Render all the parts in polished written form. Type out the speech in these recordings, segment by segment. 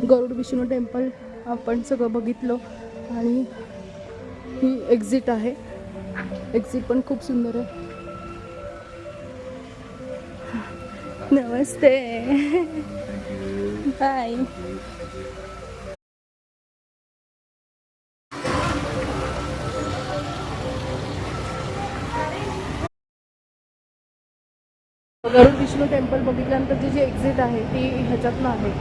गरुड Vishnu temple आपण सगळं बघितलं आणि ही एक्झिट आहे. एक्झिट पण खूप सुंदर आहे. नमस्ते. बाय. गरुड विष्णू टेम्पल बघितल्यानंतर जी एक्झिट आहे ती ह्याच्यातनं आहे.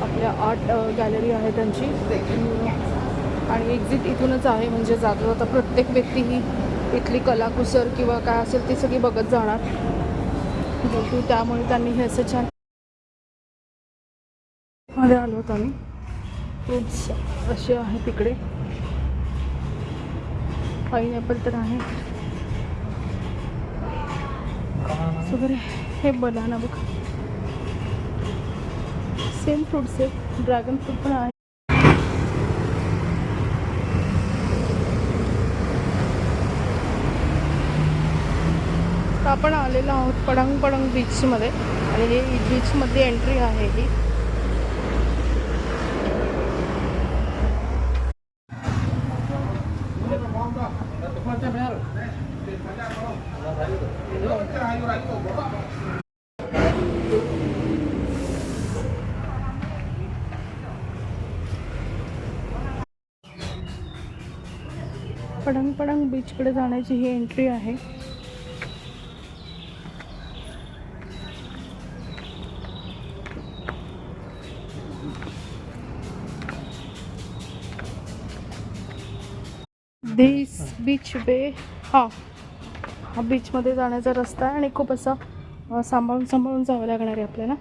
आपल्या आर्ट गॅलरी आहे त्यांची आणि एक्झिट इथूनच आहे. म्हणजे जाता जाता प्रत्येक व्यक्ती ही इथली कलाकुसर किंवा काय असेल ती सगळी बघत जाणार. त्यामुळे त्यांनी हे असं छान मध्ये आलो होतो आम्ही. फ्रूट्स असे आहे तिकडे. पाईनॅपल तर आहे वगैरे. हे बनाना बघ, सेम फ्रूट्स आहे. ड्रॅगन फ्रूट पण आहे. तर आपण आलेलो आहोत पडंग पडंग बीचमध्ये आणि हे बीचमध्ये एंट्री आहे ही. पडंग पडंग बीचकडे जाण्याची ही एंट्री आहे. दिस बीच वे. हा बीचमध्ये जाण्याचा रस्ता आहे आणि खूप असा सांभाळून सांभाळून जावं लागणार आहे आपल्याला.